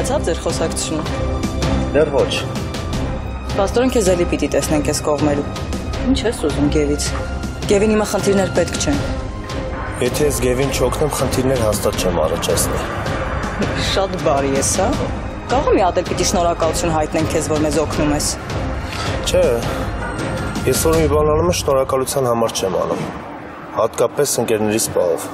Կենցավ ձեր խոսակցությունը։ Դեռ ոչ։ Պաստորեն քեզ էլի պիտի տեսնենք այս կողմերու։ Ինչ ես ուզում Գևից։ Գևին հիմա խնդիրներ պետք չեն։ Եթե ես Գևին չօգնեմ, խնդիրներ հաստատ չեմ առաջացնի։ Շատ բարի ես, հա։ Կարող մի հատ էլ պիտի շնորհակալություն հայտնենք քեզ, որ մեզ օգնում ես։ Չէ։ Ես որ մի բան անում եմ, շնորհակալության համար չեմ անում։ Հատկապես ընկերներիս պահով։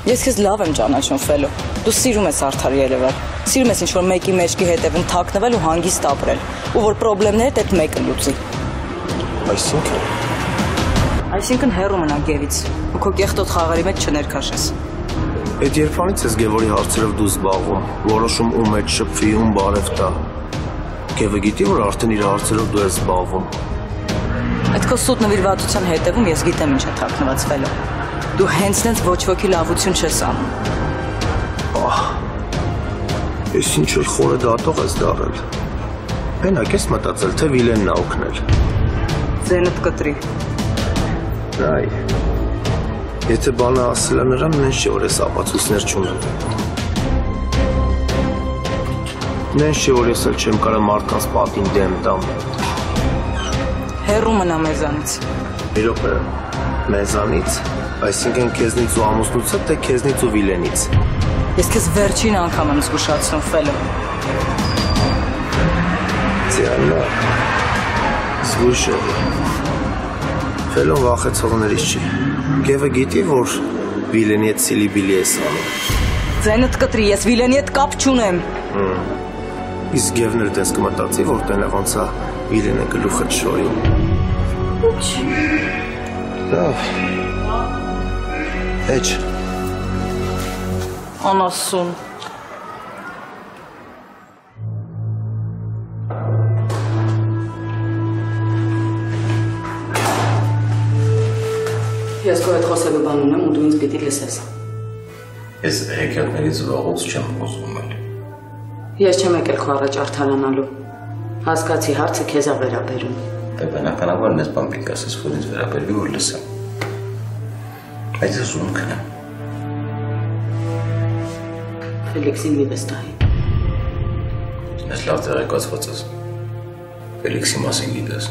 Ես քեզ լավ եմ ճանաչում, Ֆելո։ Դու սիրում ես արդար երևալ։ Սիրում ես ինչ-որ մեկի մեջքի հետևում թաքնվել ու հանգիստ ապրել, ու որ պրոբլեմներդ այդ մեկը լուծի։ Այսինքն հեռու մնա Գևից, ու քո կեղտոտ խաղերի մեջ չներքաշես։ Այդ երբանից ես Գևորի հարցերով դու զբաղվում, որոշում ում հետ շփվի, ում բարև տա։ Գևը գիտի, որ արդեն իր հարցերով դու ես զբաղվում։ Այդ քո սուտ նվիրվածության հետևում ես գիտեմ ինչ է թաքնված, Ֆելո։ Դու հենց նենց ոչ ոքի լավություն չես անում։ Ես ինչ որ խորը դատող ես դառել։ Մենակ ես մտածել, թե Վիլենն ա օգնել։ Ձենդ կտրի։ Այ։ Եթե բանը ասել է նրան, նենց չէ, որ ես ապացույցներ չունեմ։ Նենց չէ, որ ես էլ չեմ կարող մարդկանց պատին դեմ տամ։ Հեռու մնա մեզանից։ Մի րոպե, մեզանից, այսինքն քեզնից ու ամուսնուց, թե քեզնից ու Վիլենից։ Ես քեզ վերջին անգամ եմ զգուշացնում, Ֆելո։ Ձիանա, զգույշ է։ Ֆելոն վախեցողներից չի։ Գևը գիտի, որ Վիլենի հետ սիլի-բիլի ես անում։ Ձենդ կտրի, ես Վիլենի հետ կապ չունեմ։ Իսկ Գևն էլ դες կմտածի, որ տենը ոնց է Վիլենը գլուխը չշորի։ Ինչ։ Լավ։ Էջ։ Անասուն։ Ես քո հետ խոսելու բան ունեմ ու դու ինձ պիտի լսես։ Ես հեքիաթներից վաղուց չեմ խոսում էլ։ Ես չեմ եկել քո առաջ արդարանալու։ Հասկացի հարցը քեզ է վերաբերում։ Դե բնականաբար ես բան պիտի ասես, որ ինձ վերաբերվի, որ լսեմ։ Բայց ես ուզում քնեմ։ Ֆելիքսին մի վստահի։ Ես լավ տեղեկացված ես։ Ֆելիքսի մասին գիտես։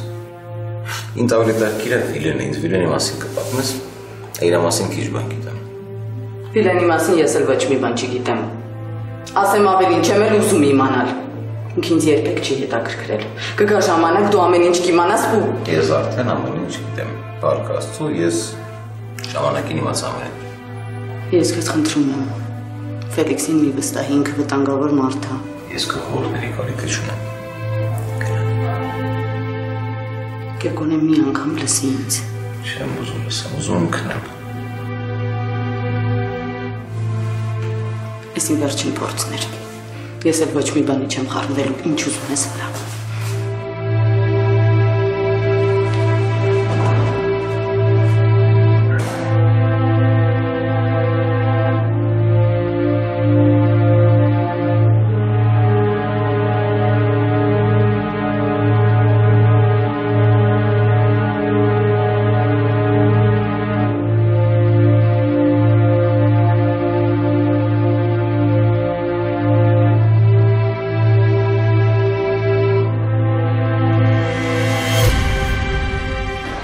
Ինձ ավելի դարքիր է Վիլենը, ինձ Վիլենի մասին կպատմես, իրա մասին քիչ բան գիտեմ։ Վիլենի մասին ես էլ ոչ մի բան չգիտեմ։ Ասեմ ավելին, չեմ էլ ուզում իմանալ։ Ինք ինձ երբեք չի հետաքրքրել։ Կգա ժամանակ դու ամեն ինչ կիմանաս ու… Ես արդեն ամեն ինչ գիտեմ։ Փառք Աստծո, ես ժամանակին իմացա ամեն ինչ։ Ես քեզ խնդրում եմ։ Ֆելիքսին մի վստահի, ինքը վտանգավոր մարդ է։ Ես քո խորհուրդների կարիքը չունեմ։ Գեկոնե մի անգամ լսի ինձ։ Չեմ ուզում լսեմ, ուզում եմ քնեմ։ Ես իմ վերջին փորձն էր։ Ես էլ ոչ մի բանի չեմ խառնվելու, ինչ ուզում ես վրա։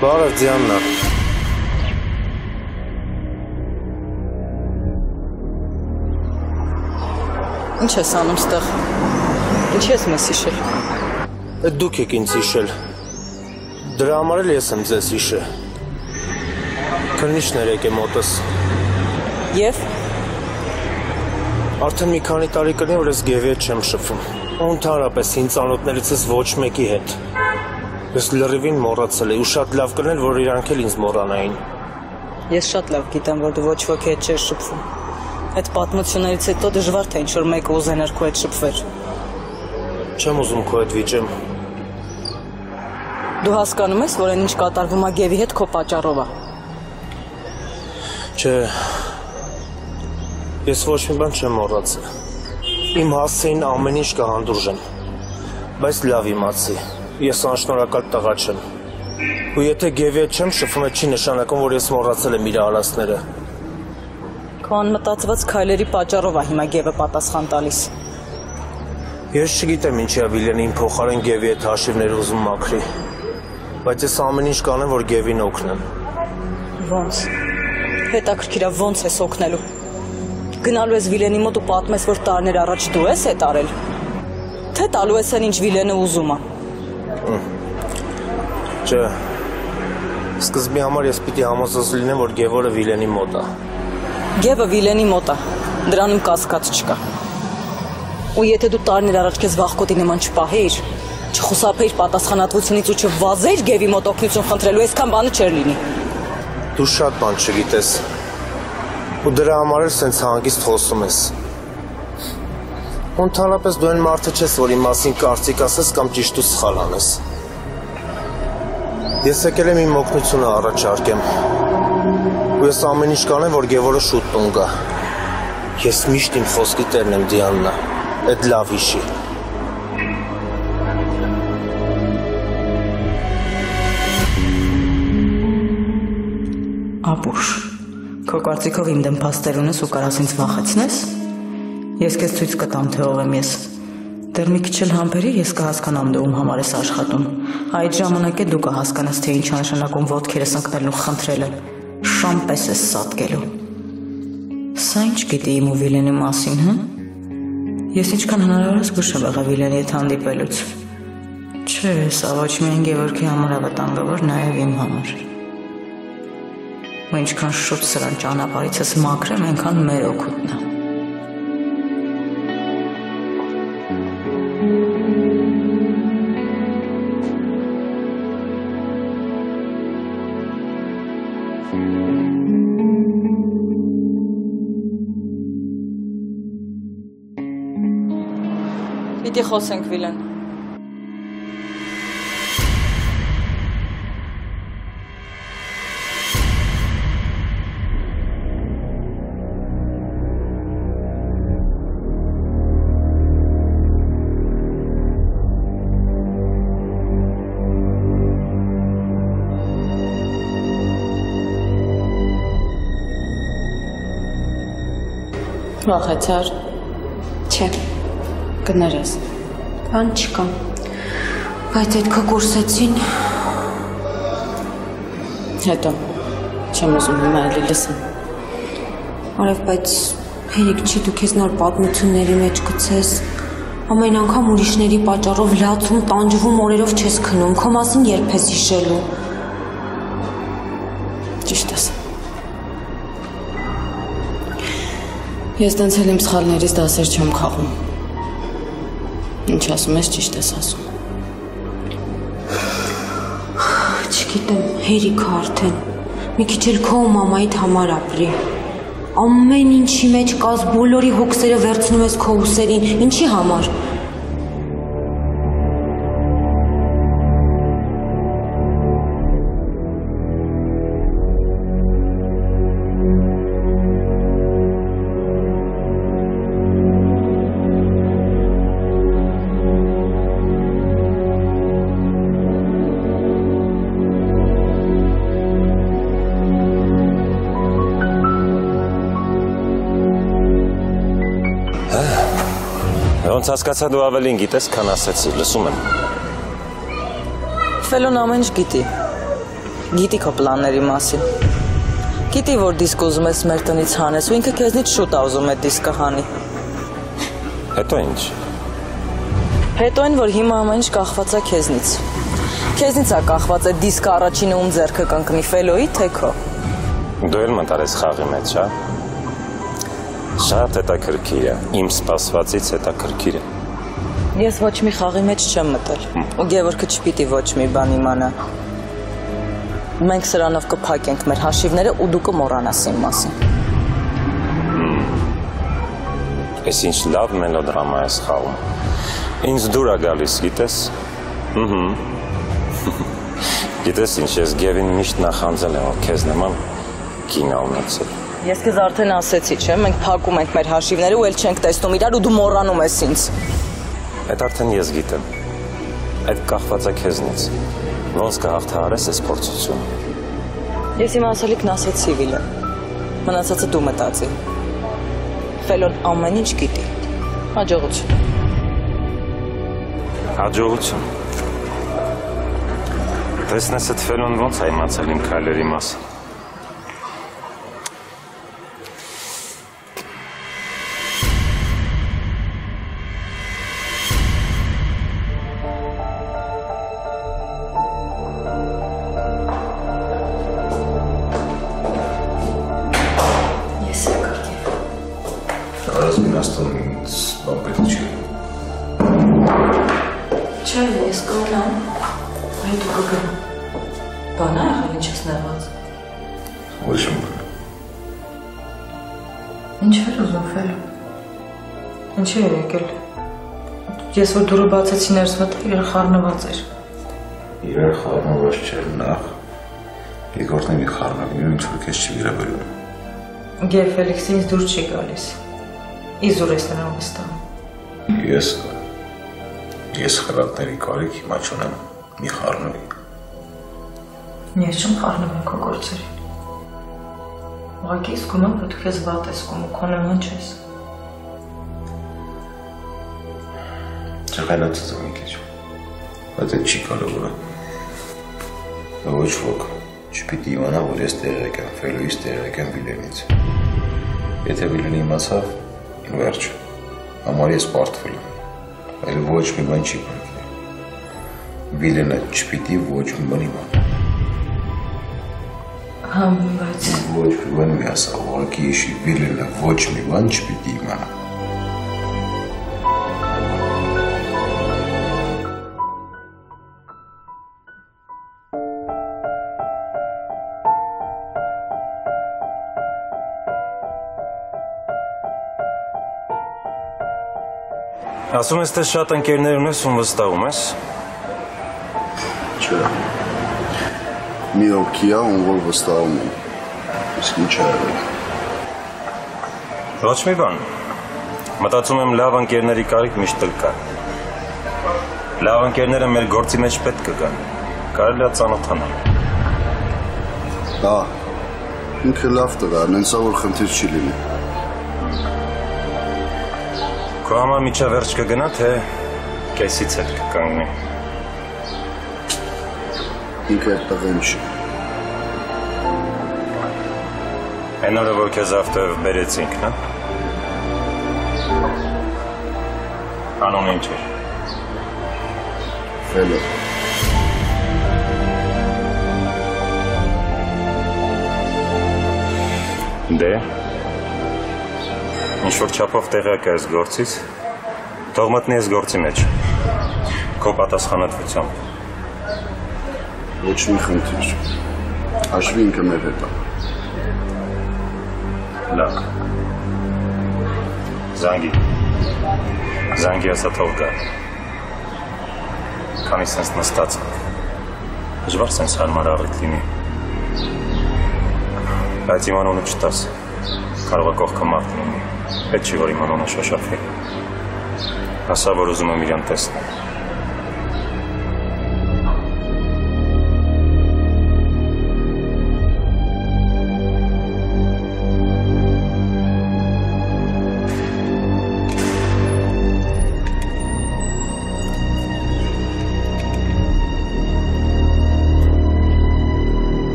Բարև Դիանա։ Ինչ ես անում ստեղ։ Ինչ ես մեզ հիշել։ Այդ դուք եք ինձ հիշել։ Դրա համար էլ ես եմ ձեզ հիշել։ Քննիչներ եկե մոտս։ Եվ Արդեն մի քանի տարի կլինի, որ ես Գևի հետ չեմ շփվում։ Ու ընդհանրապես ինձ ծանոթներից ես ոչ մեկի հետ։ Ես լրիվին մոռացել եմ ու շատ լավ կլիներ, որ իրանք էլ ինձ մոռանային։ ես շատ լավ գիտեմ, որ դու ոչ ոքի հետ չես շփվում։ Այդ պատմություններից հետո դժվար թե ինչ-որ մեկը ուզենար քո հետ շփվել։ Չեմ ուզում քո հետ վիճեմ։ Դու հասկանում ես, որ այն ինչ կատարվում է Գևի հետ քո պատճառով է։ Չէ։ Ես ոչ մի բան չեմ մոռացել։ Իմ հասցեին ամեն ինչ կհանդուրժեմ։ Բայց լավ իմացի, ես անշնորհակալ տղա չեմ։ Ու եթե Գևի հետ չեմ շփվում, չի նշանակում, որ ես մոռացել եմ իր արածները։ Քո անմտածված քայլերի պատճառով է հիմա Գևը պատասխան տալիս։ Ես չգիտեմ ինչի է Վիլենին փոխարեն Գևի հետ հաշիվներ ուզում մաքրի, բայց ես ամեն ինչ կանեմ, որ Գևին օգնեմ։ Ոնց։ Հետաքրքիր է ոնց ես օգնելու։ Գնալու ես Վիլենի մոտ ու պատմես, որ տարիներ առաջ դու ես հետ արել։ Թե տալու ես այն ինչ Վիլենը ուզում է։ Չէ։ Սկզբի համար ես պիտի համոզված լինեմ, որ Գևորը Վիլենի մոտ է։ Գևը Վիլենի մոտ է։ Դրանում կասկած չկա։ Ու եթե դու տարիներ առաջ քեզ վախկոտի նման չպահեիր, չխուսափեիր պատասխանատվությունից ու չվազեիր Գևի մոտ օգնություն խնդրելու, այսքան բանը չէր լինի։ Դու շատ բան չգիտես։ Ու դրա համար էլ սենց հանգիստ խոսում ես։ Ընդհանրապես դու այն մարդը չես, որ իմ մասին կարծիք ասես կամ ճիշտ ու սխալ անես։ Ես եկել եմ իմ օգնությունը առաջարկեմ։ Ու ես ամեն ինչ կանեմ, որ Գևորը շուտ տուն գա։ Ես միշտ իմ խոսքի տերն եմ, Դիաննա։ Էդ լավ հիշի։ Ապուշ, քո կարծիքով իմ դեմ փաստեր ունես ու կարաս ինձ վախեցնես։ Ես քեզ ցույց կտամ, թե ով եմ ես։ Դեռ մի քիչ էլ համբերի, ես կհասկանամ դու ում համար ես աշխատում։ Այդ ժամանակ է դու կհասկանաս, թե ինչ է նշանակում ոտքերս ընկնելն ու խնդրելը։ Շամ պես ես սատկելու։ Սա ինչ գիտի իմ ու Վիլենի մասին, հա։ Ես ինչքան հնարավոր զգուշ եմ եղել Վիլենի հետ հանդիպելուց։ Չէ, սա ոչ միայն Գևորգի համար է վտանգավոր, նաև իմ համար։ Ու ինչքան շուտ սրան ճանապարհիցս մաքրեմ, այնքան մեր օգուտն է։ Պիտի խոսենք Վիլեն։ Վախեցար։ Չէ, կներես։ Բան չկա։ Բայց այդ քո կուրսեցին։ Հետո, չեմ ուզում հիմա էլի լսեմ։ Արև, բայց հերիք չի դու քեզ նոր պատմությունների մեջ գցես։ Ամեն անգամ ուրիշների պատճառով լացում, տանջվում, օրերով չես քնում, քո մասին երբ ես հիշելու։ Ճիշտ ես։ Ես տենց էլ իմ սխալներից դասեր չեմ քաղում։ Ինչ ասում ես, ճիշտ ես ասում։ Չգիտեմ, հերիք արդեն։ Մի քիչ էլ քո ու մամայիդ համար ապրի։ Ամեն ինչի մեջ կաս բոլորի հոգսերը վերցնում ես քո ուսերին, ինչի համար։ Ոնց հասկացա դու ավելին գիտես, քան ասեցի, լսում եմ։ Ֆելոն ամեն ինչ գիտի։ Գիտի քո պլանների մասին։ Գիտի, որ դիսկ ուզում ես մեր տնից հանես ու ինքը քեզնից շուտ է ուզում այդ դիսկը հանի։ Հետո ինչ։ Հետո այն, որ հիմա ամեն ինչ կախված է քեզնից։ Քեզնից է կախված այդ դիսկը առաջինը ում ձեռքը կընկնի, Ֆելոյի թե քո։ Դու էլ մտարես խաղի մեջ, հա։ Շատ հետաքրքիր է, իմ սպասվածից հետաքրքիր է։ Ես ոչ մի խաղի մեջ չեմ մտել, ու Գևորգը չպիտի ոչ մի բան իմանա։ Մենք սրանով կփակենք մեր հաշիվները ու դու կմոռանաս իմ մասին։ Ես ինչ լավ մելոդրամա ես խաղում։ Ինձ դուր է գալիս, գիտես։ Գիտես ինչ, ես Գևին միշտ նախանձել եմ, որ քեզ նման կին ա ունեցել։ Ես քեզ արդեն ասեցի, չէ՞, մենք փակում ենք մեր հաշիվները ու էլ չենք տեսնում իրար ու դու մոռանում ես ինձ։ Այդ արդեն ես գիտեմ։ Այդ կախված է քեզնից։ Ոնց կհաղթահարես այս փորձությունը։ Ես իմ ասելիքն ասեցի, Վիլեն։ Մնացածը դու մտածի։ Ֆելոն ամեն ինչ գիտի։ Հաջողություն։ Հաջողություն։ Տեսնես այդ ֆելոն ոնց է իմացել իմ քայլերի մասին։ Ինչի էր եկել։ Ես որ դուրը բացեցի ներս մտա, իրար խառնված էր։ Իրար խառնված չէր նախ։ Երկրորդն մի խառնվում, ինչ որ քեզ չի վերաբերում։ Գեր Ֆելիքսը ինձ դուր չի գալիս։ Իզուր ես նրան վստահում։ Ես խրատների կարիք հիմա չունեմ, մի խառնվի։ Ես չեմ խառնվում քո գործերին։ Ուղղակի զգում եմ, որ դու քեզ վատ ես զգում ու քո նման չես։ Չղայլացած եմ մի քիչ, բայց այդ չի կարևորը։ Ոչ ոք չպիտի իմանա, որ ես տեղեկ եմ, Ֆելոյից տեղեկ եմ Վիլենից։ Եթե Վիլենը իմացավ, վերջ, համար ես պարտվել եմ, այլ ոչ մի բան չի պարկել։ Վիլենը չպիտի ոչ մի բան իմանա։ Համ, բայց… Ոչ մի բան մի ասա, ուղղակի իշի Վիլենը ոչ մի բան չպիտի իմանա։ Ասում ես, թե շատ ընկերներ ունես, ում վստահում ես։ Չէ։ Մի հոգի է, ում որ վստահում եմ։ Իսկ ինչ է եղել։ Ոչ մի բան։ Մտածում եմ, լավ ընկերների կարիք միշտ կա։ Լավ ընկերները մեր գործի մեջ պետք կգան։ Կարելի է ծանոթանալ։ Հա։ Ինքը լավ տղա, նենցա որ խնդիր չի լինի։ Քո համար միջավերջ կգնա, թե կեսից հետ կկանգնի։ Ինքը այդ տղեն չի։ Այն օրը, որ քեզ ավտոյով բերեցինք, նա։ Անունը ինչ էր։ Ֆելո։ Դե։ Ինչ-որ չափով տեղյակ է այս գործից, թող մտնի այս գործի մեջ, քո պատասխանատվությամբ։ Ոչ մի խնդիր, հաշվի ինքը մեր հետ է։ Լավ։ Զանգի ասա թող գա։ Քանի սենց նստած, դժվար սենց հարմար առիթ լինի։ Բայց իմ անունը չտաս, կարող է կողքը մարդ լինի։ Պետք չի, որ իմ անունը շոշափվի։ Ասա, որ ուզում եմ իրան տեսնել։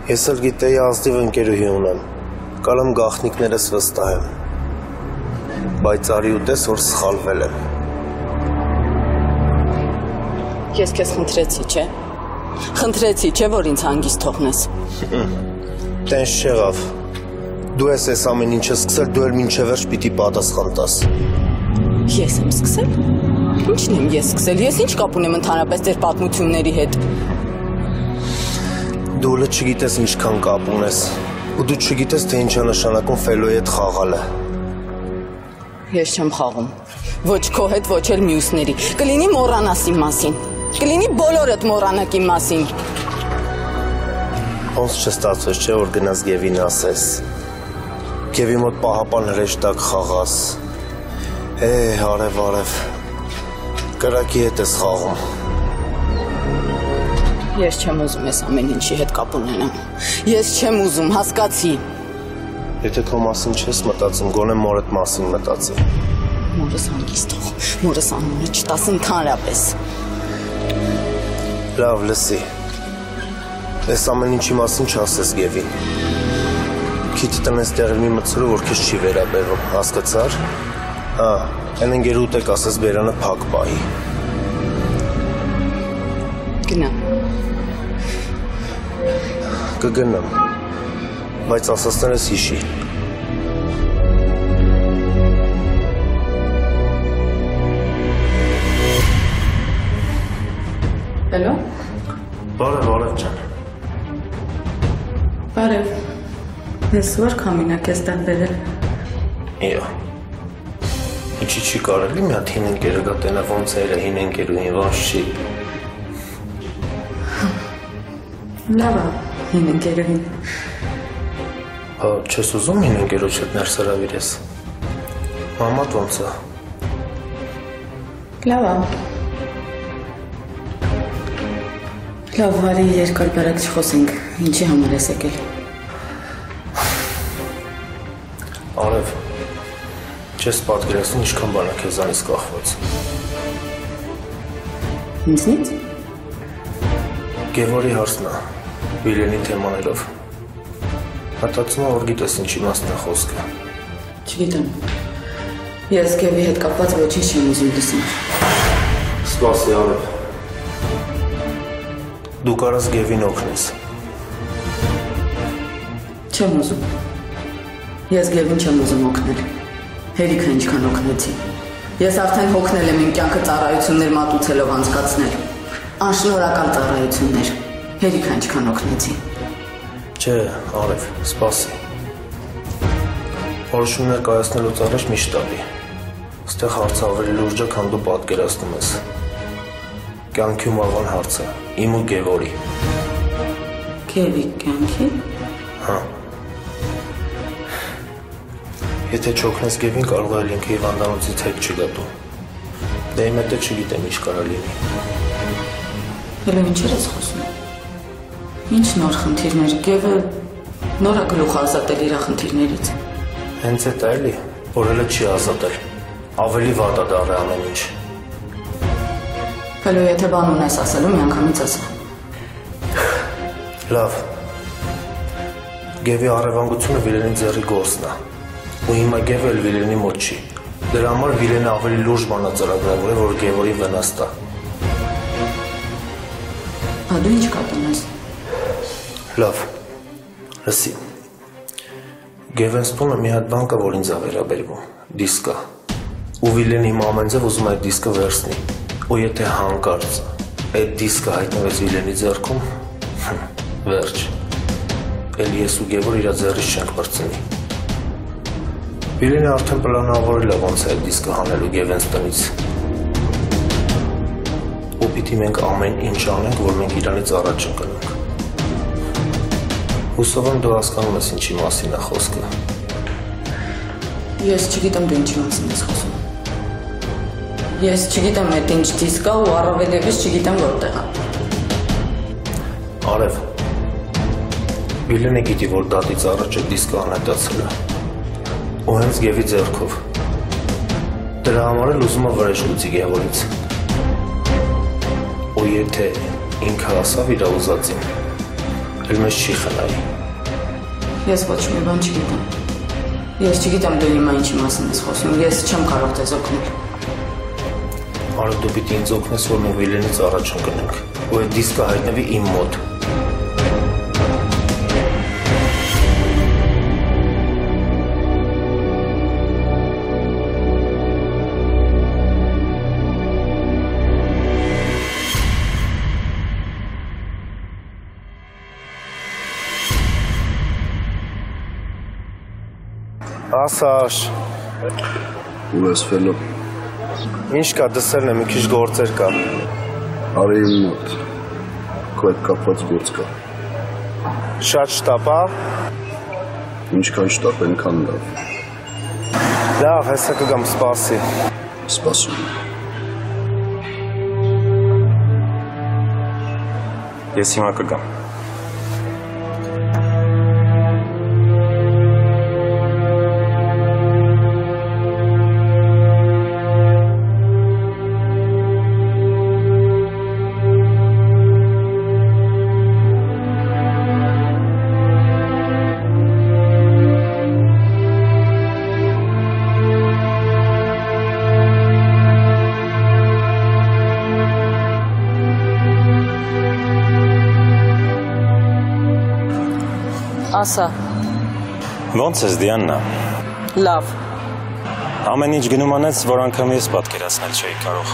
Ես էլ գիտեի ազնիվ ընկերուհի ունեմ, կարամ գաղտնիքներս վստահեմ, բայց արի ու տես, որ սխալվել եմ։ Ես քեզ խնդրեցի, չէ՞։ Խնդրեցի, չէ՞ որ ինձ հանգիստ թողնես։ Տենց չեղավ։ Դու ես այս ամեն ինչը սկսել, դու էլ մինչև վերջ պիտի պատասխան տաս։ Ես եմ սկսել։ Ինչն եմ ես սկսել։ Ես ինչ կապ ունեմ ընդհանրապես ձեր պատմությունների հետ։ Դու լը չգիտես ինչքան կապ ունես, ու դու չգիտես, թե ինչ է նշանակում Ֆելոյի հետ խաղալը։ Ես չեմ խաղում։ Ոչ քո հետ, ոչ էլ մյուսների։ Կլինի մոռանաս իմ մասին։ Կլինի բոլորդ մոռանաք իմ մասին։ Ոնց չստացվեց, չէ, որ գնաս Գևին ասես։ Գևի մոտ պահապան հրեշտակ խաղաս։ Արև, կրակի հետ ես խաղում։ Ես չեմ ուզում ես ամեն ինչի հետ կապ ունենամ։ Ես չեմ ուզում, հասկացի։ Եթե քո մասին չես մտածում, գոնե մորդ մասին մտածի։ Մորս հանգիստ թող, մորս անունը չտաս ընդհանրապես։ Լավ, լսի։ Այս ամեն ինչի մասին չասես Գևին։ Քիթ տնես տեղի մի մցրու, որ քեզ չի վերաբերվում, հասկացար։ Այն ընկերուդ եք ասես բերանը փակ պահի։ Գնա։ Կգնամ, բայց ասածներս հիշի։ Հելո։ Բարև ջան։ Բարև։ Ես որ կամինակ ես տան բերել։ Իա։ Ինչի չի կարելի մի հատ հին ընկերը գտենա ոնց էր հին ընկերուին ոնց չի։ Լավ է, հին ընկերուին։ Չես ուզում հին ընկերոջ հետ ներս հրավիրես։ Մամատ ոնց է։ Լավ է։ Լավ, վարի երկար բարակ չխոսենք, ինչի համար ես եկել։ Արև, չես պատկերացնում ինչքան բան է քեզանից կախված։ Ինձնից։ Գևորի հարցն է, Վիլենի թեմաներով։ Մտածում եմ, որ գիտես ինչ իմաստն է խոսքը։ Չգիտեմ։ Ես Գևի հետ կապված ոչինչ չեմ ուզում լսել։ Սպասի, Արև։ Դու կարաս Գևին օգնես։ Չեմ ուզում։ Ես Գևին չեմ ուզում օգնել։ Հերիքը ինչքան օգնեցի։ Ես արդեն հոգնել եմ իմ կյանքը ծառայություններ մատուցելով անցկացնել։ Անշնորհակալ ծառայություններ։ Հերիքը ինչքան օգնեցի։ Չէ, Արև, սպասի։ Որոշումներ կայացնելուց առաջ մի շտաբի։ Ստեղ հարցը ավելի լուրջ է, քան դու պատկերացնում ես։ Կյանքի ու մահվան հարցը, իմ ու Գևորի։ Գևի կյանքի։ Հա։ Եթե չօգնես Գևին, կարող է ինքը հիվանդանոցից հետ չգատու։ Դե իմ հետ չգիտեմ ինչ կարա լինի։ Հələ ինչեր ես խոսում։ Ինչ նոր խնդիրներ, Գևը նոր է գլուխ ազատել իր խնդիրներից։ Հենց էդ է էլի, որ հələ չի ազատել։ Ավելի վատ է դառը ամեն ինչ։ Հələ եթե բան ունես ասելու, միանգամից ասա։ Լավ։ Գևի առևանգությունը Վիլենի ձեռի գործն է։ Ու հիմա Գևը էլ Վիլենի մոտ չի։ Դրա համար Վիլենը ավելի լուրջ բան է ծրագրավորել, որ Գևորին վնաստ է։ Դու ինչ կատանես։ Լավ։ Լսի։ Գևեն սպումը մի հատ բան կա, որ ինձ է վերաբերվում։ Դիսկ է։ Ու Վիլենը հիմա ամեն ձև ուզում է այդ դիսկը վերցնի։ Ու եթե հանկարծ այդ դիսկը հայտնվեց Վիլենի ձեռքում, վերջ։ Էլ ես ու Գևոր իր ձեռից չենք բրցնի։ Վիլենը արդեն պլանավորել է ոնց է այդ դիսկը հանելու Գևենց տնից։ Ու պիտի մենք ամեն ինչ անենք, որ մենք իրանից առաջ ընկնենք։ Հուսով եմ դու հասկանում ես ինչի մասին է խոսքը։ Ես չգիտեմ դու ինչի մասին ես խոսում։ Ես չգիտեմ այդ ինչ դիսկ է ու առավել ևս չգիտեմ որտեղ է։ Արև, Վիլենը գիտի, որ դատից առաջ այդ դիսկը անհետացել է։ Ու հենց Գևի ձեռքով։ Դրա համար էլ ուզում է վրեժ լուծի Գևորից։ Ու եթե ինքը ասավ իր ուզածին, էլ մեզ չի խնայի։ Ես ոչ մի բան չգիտեմ։ Ես չգիտեմ դու հիմա ինչի մասին ես խոսում, ես չեմ կարող ձեզ օգնել։ Արև դու պիտի ինձ օգնես, որ մենք Վիլենից առաջ ընկնենք, ու այդ դիսկը հայտնվի իմ մոտ։ Ասաշ։ Ու ես ֆելո։ Ինչ կա դսելն է, մի քիչ գործեր կա։ Արի իմ մոտ։ Քո հետ կապված գործ կա։ Շատ շտապ է։ Ինչքան շտապ, այնքան լավ։ Լավ, հեսա կգամ, սպասի։ Սպասում։ Ես հիմա կգամ։ Ասա, Ոնց ես Դիաննա։ լավ, Ամեն ինչ գնում անեց, որ անգամ ես պատկերացնել չէի կարող։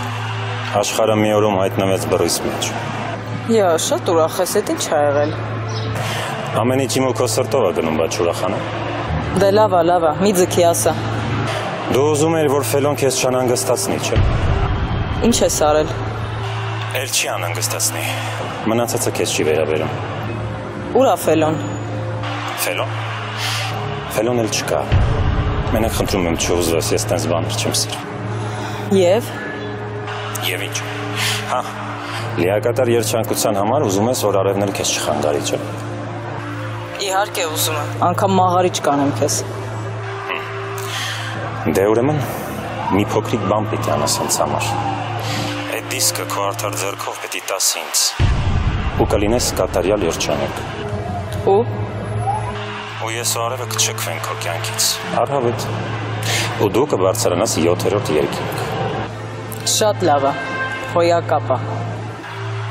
Աշխարհը մի օրում հայտնվեց բռիս մեջ։ յա, շատ ուրախ ես, էդ ինչ ա եղել։ Ամեն ինչ իմ ու քո սրտով է գնում, բայց ուրախանա։ Դե լավ ա, մի ձգի ասա։ Դու ուզում ես, որ Ֆելոն քեզ չանհանգստացնի, չէ՞։ Ինչ ես արել։ Էլ չի անհանգստացնի։ Մնացածը քեզ չի վերաբերում։ Ուր ա Ֆելոն։ Ֆելոն։ Ֆելոն էլ չկա։ Մենակ խնդրում եմ չուզվես, ես տենց բաներ չեմ սիրում։ Եվ ինչ։ Հա, լիակատար երջանկության համար ուզում ես, որ արևն էլ քեզ չխանգարի, չէ՞։ Իհարկե ուզում եմ, անգամ մաղարիչ կանեմ քեզ։ Դե ուրեմն մի փոքրիկ բան պիտի անես ինձ համար։ Այդ դիսկը քո արդար ձեռքով պիտի տաս ինձ։ Ու կլինես կատարյալ երջանիկ։ Ու Ու ես ու արևը կչքվեն քո կյանքից։ Առհավետ։ Ու դու կբարձրանաս 7-րդ երկինք։ շատ լավ ա, հոյակապ ա։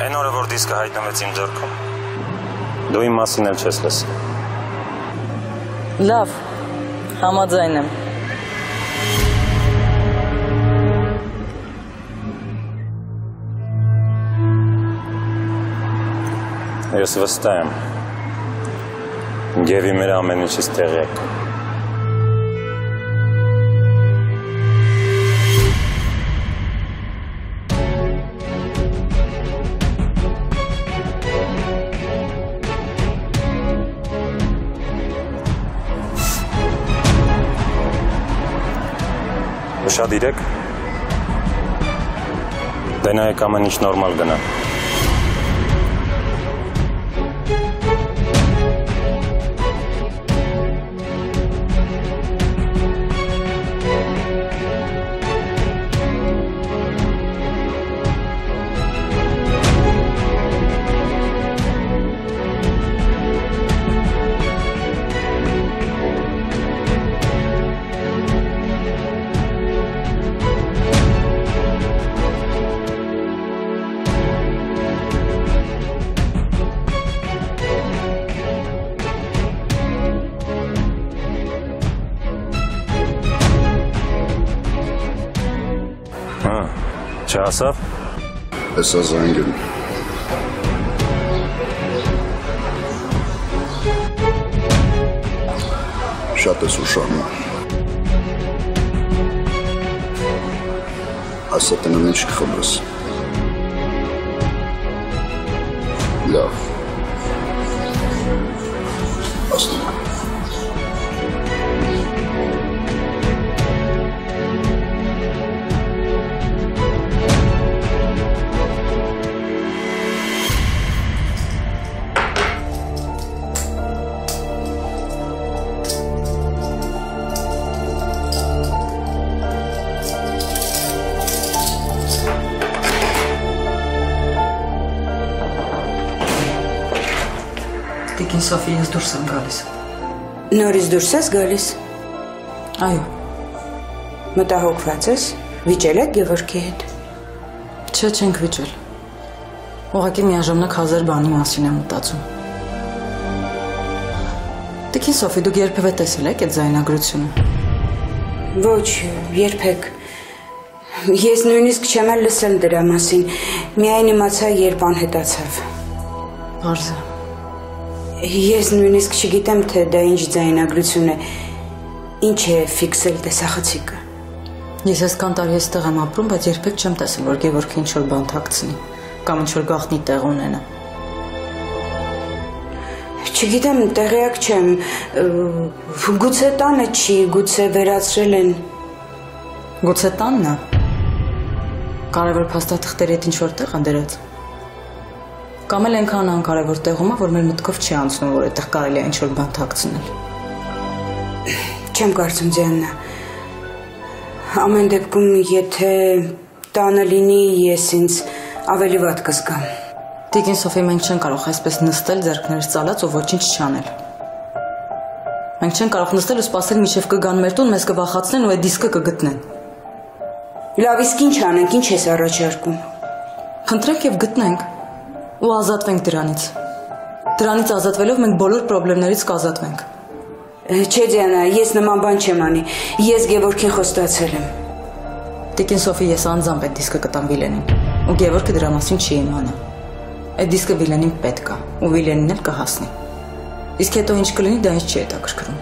Այն օրը, որ դիսկը հայտնվեց իմ ձեռքում, դու իմ մասին էլ չես լսի։ Լավ, համաձայն եմ։ Ես վստահ եմ։ Եվ իմ ամեն ինչից տեղյակ։ Ուշադիր եք։ Դե նայեք ամեն ինչ նորմալ գնա։ Չհասավ։ Հեսա զանգել։ Շատ ես ուշանում։ Ասա տնեմ ինչ կխմրս։ Լավ։ Ասնում։ Տիկին Սոֆի, ես դուրս եմ գալիս։ Նորից դուրս ես գալիս։ Այո։ Մտահոգված ես, վիճել եք Գևորգի հետ։ Չէ, չենք վիճել։ Ուղղակի միաժամանակ հազար բանի մասին եմ մտածում։ Տիկին Սոֆի, դուք երբևէ տեսել եք այդ ձայնագրությունը։ Ոչ, երբեք։ Ես նույնիսկ չեմ էլ լսել դրա մասին, միայն իմացա, երբ անհետացավ։ Պարզ է։ Ես նույնիսկ չգիտեմ, թե դա ինչ ձայնագրություն է, ինչ է ֆիքսել տեսախցիկը։ Ես այսքան տարի այստեղ եմ ապրում, բայց երբեք չեմ տեսել, որ Գևորգը ինչ-որ բան թաքցնի, կամ ինչ-որ գաղտնի տեղ ունենա։ Չգիտեմ, տեղյակ չեմ, գուցե տանը չի, գուցե վերացրել են։ Գուցե տանն է։ Կարևոր փաստաթղթերի հետ ինչ-որ տեղ են դրած։ Կամ էլ այնքան անկարևոր տեղում է, որ մեր մտքով չի անցնում, որ այդտեղ կարելի է ինչ-որ բան թաքցնել։ Չեմ կարծում, Դիանա։ Ամեն դեպքում, եթե տանը լինի, ես ինձ ավելի վատ կզգամ։ Տիկին Սոֆի, մենք չենք կարող այսպես նստել, ձեռքներս ծալած ու ոչինչ չանել։ Մենք չենք կարող նստել ու սպասել, մինչև կգան մեր տուն, մեզ կվախացնեն ու այդ դիսկը կգտնեն։ Լավ, իսկ ինչ անենք, ինչ ես առաջարկում։ Խնդրենք եւ գտնենք ու ազատվենք դրանից։ Դրանից ազատվելով մենք բոլոր խնդիրներից կազատվենք։ Չէ, Դիանա, ես նման բան չեմ անի։ Ես Գևորգին խոստացել եմ։ Տիկին Սոֆի, ես անձամբ այդ դիսկը կտամ Վիլենին, ու Գևորգը դրա մասին չի իմանա։ Այդ դիսկը Վիլենին պետք է, ու Վիլենին էլ կհասնի։ Իսկ հետո ինչ կլինի, դա ինձ չի հետաքրքրում։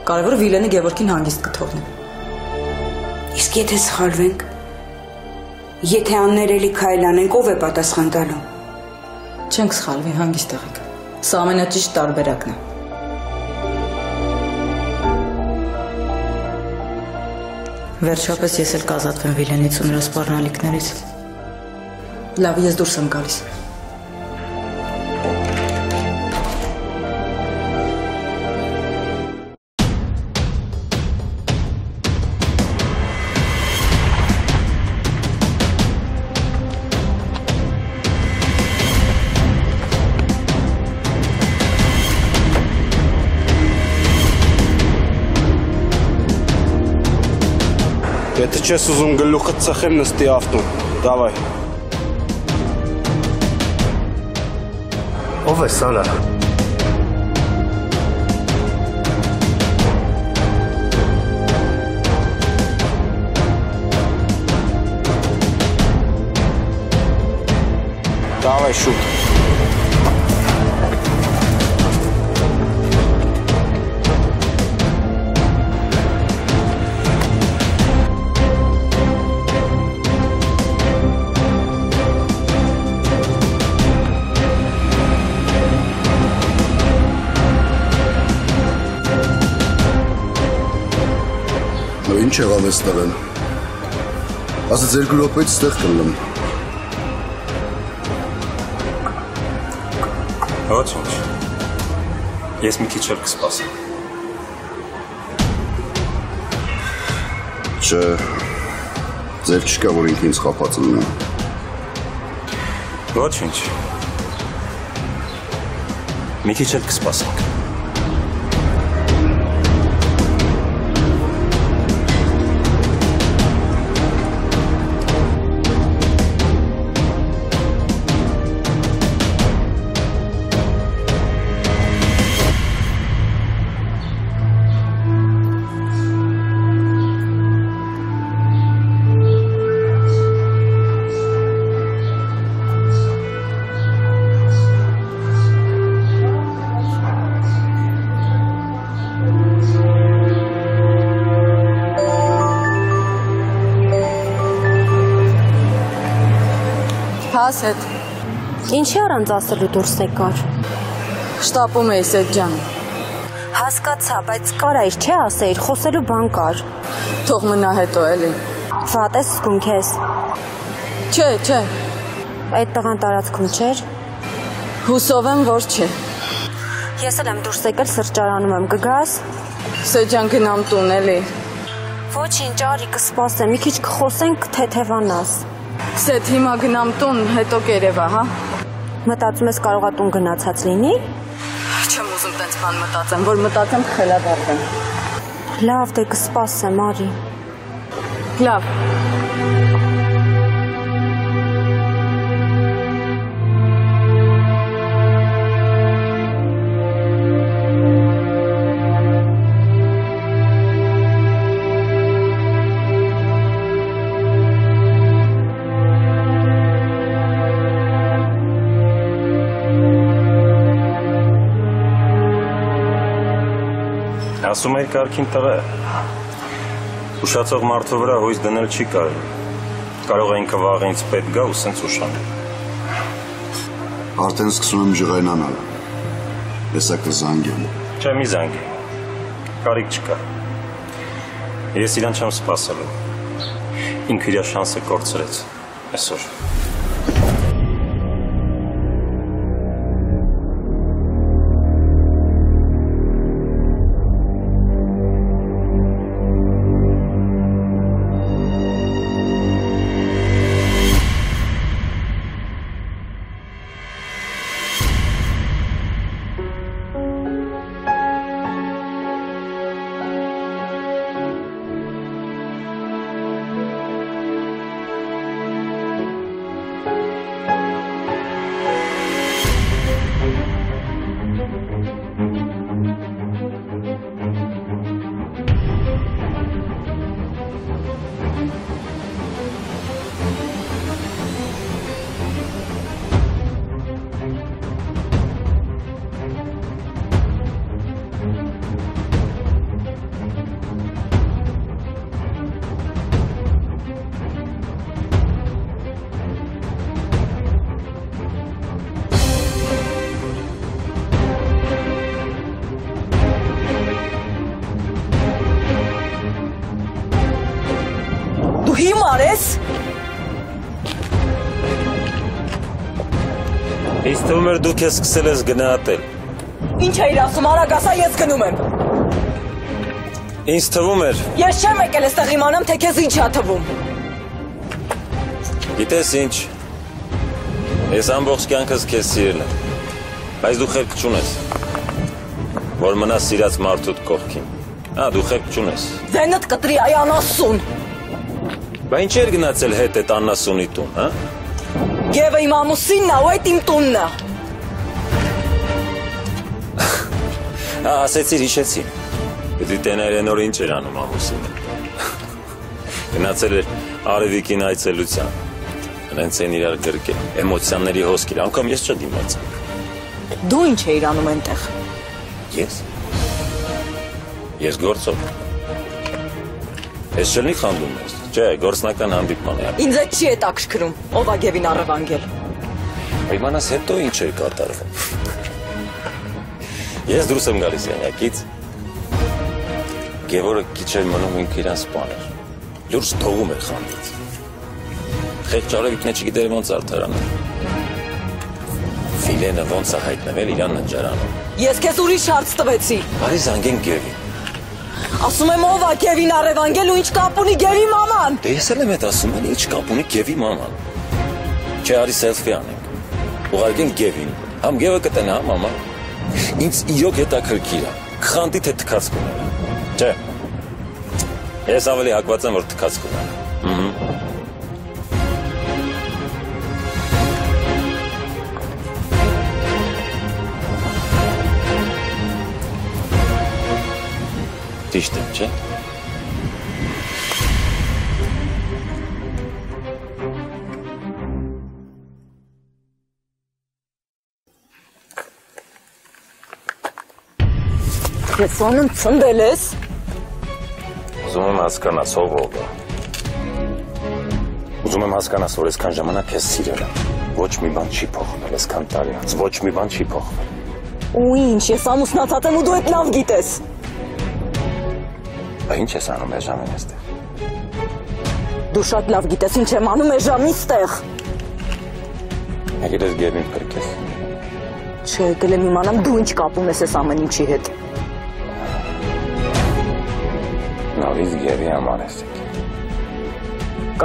Կարևորը Վիլենը Գևորգին հանգիստ կթողնի։ Իսկ եթե սխալվենք, եթե աններելի քայլ անենք, ով է պատասխան տալու։ Չենք սխալվի, հանգիստ եղեք։ Սա ամենաճիշտ տարբերակն է։ Վերջապես ես էլ կազատվեմ Վիլենից ու նրա սպառնալիքներից։ Լավ, ես դուրս եմ գալիս։ Եթե չես ուզում գլուխը ծխեմ, նստի ավտոն, դավայ։ Ով է Սալա։ Դավայ շուտ։ Ինչ եղավ էստեղ են։ Ասաց 2 րոպեից ստեղ կլնեմ։ Ոչինչ։ Ես մի քիչ էլ կսպասեմ։ Չէ, ձև չկա, որ ինքը ինձ խաբած լինի։ Ոչինչ։ Մի քիչ էլ կսպասենք։ Ասետ։ Ինչի առանց ասելու դուրս եկար։ Շտապում էի Սեթ ջան։ Հասկացա, բայց կարայր չէ ասեիր, խոսելու բան կար։ Թող մնա հետո էլի։ Վատ ես զգում քեզ։ Չէ։ Այդ տղան տարածքում չէր։ Հուսով եմ, որ չէ։ Ես էլ եմ դուրս եկել սրճարանում եմ, կգաս։ Սեթ ջան գնամ տուն էլի։ Ոչինչ, արի կսպասեմ, մի քիչ կխոսենք, թեթևանաս։ Սեթ հիմա գնամ տուն, հետո կերևա, հա։ Մտածում ես կարողա տուն գնացած լինի։ Չեմ ուզում տենց բան մտածեմ, որ մտածեմ կխելաբարվեմ։ Լավ, դե կսպասեմ, արի։ Լավ։ Ասում էի կարգին տղա է։ Ուշացող մարդու վրա հույս դնել չի կարելի։ Կարող է ինքը վաղը ինձ պետք գա ու սենց ուշանել։ Արդեն սկսում եմ ջղայնանալ։ Հեսա կզանգեմ։ Չէ, մի զանգի։ Կարիք չկա։ Ես իրան չեմ սպասելու։ Ինքը իր շանսը կորցրեց այսօր։ արես։ Ինձ թվում էր դու քեզ սկսել ես գնահատել։ Ինչ էիր ասում, արագ ասա, ես գնում եմ։ Ինձ թվում էր։ Ես չեմ եկել այստեղ իմանամ, թե քեզ ինչ ա թվում։ Գիտես ինչ։ Ես ամբողջ կյանքս քեզ սիրել եմ։ Բայց դու խելք չունես։ Որ մնաս սիրած մարդուդ կողքին։ Դու խելք չունես։ Ձենդ կտրի այ անասուն։ Բա ինչ էր գնացել հետ այդ անասունի տուն, հա։ Գևը իմ ամուսինն ա, ու այդ իմ տունն ա։ Ասեցիր, հիշեցի։ Դու տեներեն նոր ինչ էր անում ամուսինը։ Գնացել էր Արևիկին այցելության։ Հենց են իրար գրկել, էմոցիաների հոսքեր, անգամ ես չդիմացա։ Դու ինչ էիր անում այնտեղ։ Ես գործով։ Ես չլնի խանդում ես, չէ, գործնական հանդիպման է։ Ինձ այդ չի հետաքրքրում, ով ա Գևին առևանգել։ Իմանաս հետո ինչ էր կատարվում։ Ես դուրս եմ գալիս եղակից, Գևորը քիչ էր մնում ինքը իրան սպաներ, լուրջ թողում էր խանդից։ Խեղճ Արևիկն չգիտեր ոնց արդարանալ։ Ֆիլենը ոնց է հայտնվել իրան ննջարանում։ Ես քեզ ուրիշ հարց տվեցի։ Բարի զանգեն Գևին։ Ասում եմ ով ա Գևին առևանգել ու ինչ կապ ունի Գևի մաման։ Դե ես էլ եմ այդ ասում, ինչ կապ ունի Գևի մաման։ Չէ, արի սելֆի անենք։ Ուղարկենք Գևին։ Համ Գևը կտենա, համ մաման։ Ինձ իրոք հետաքրքիր է։ Խանդի թե թքած կունենա։ Չէ։ Ես ավելի հակված եմ, որ թքած կունենա։ Ճիշտ եմ, չէ՞։ Ես անում ծնդել ես։ Ուզում եմ հասկանաս ով է։ Ուզում եմ հասկանաս, որ այսքան ժամանակ ես սիրել եմ։ Ոչ մի բան չի փոխվել այսքան տարի անց, ոչ մի բան չի փոխվել։ Ու ինչ, ես ամուսնացած եմ ու դու այդ լավ գիտես։ Բա ինչ ես անում այս ժամին այստեղ։ Դու շատ լավ գիտես ինչ եմ անում այս ժամին այստեղ։ Եկել ես Գևին փրկես։ Չէ, եկել եմ իմանամ դու ինչ կապ ունես այս ամեն ինչի հետ։ Նորից Գևի համար ես եկել։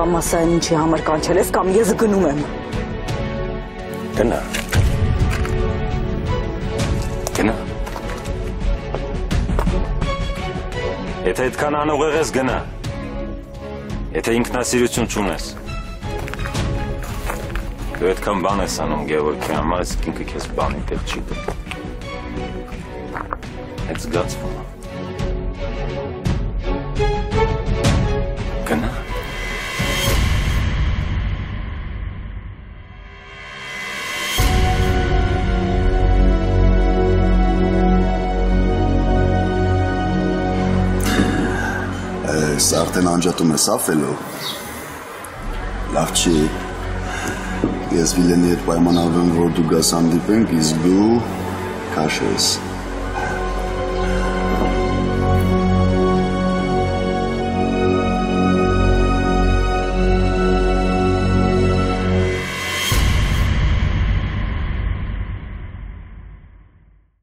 Կամ ասա այն ինչի համար կանչել ես, կամ ես գնում եմ։ Գնա։ Գնա։ Եթե այդքան անուղեղ ես գնա, եթե ինքնասիրություն չունես, դու այդքան բան ես անում Գևորգի համար, ես ինքը քեզ բանի տեղ չի տեղ։ Այդ զգացվում է։ Գնա։ Արդեն անջատում ես Ֆելո։ Լավ չի։ Ես Վիլենի հետ պայմանավորվում, որ դու գաս հանդիպենք, իսկ դու քաշես։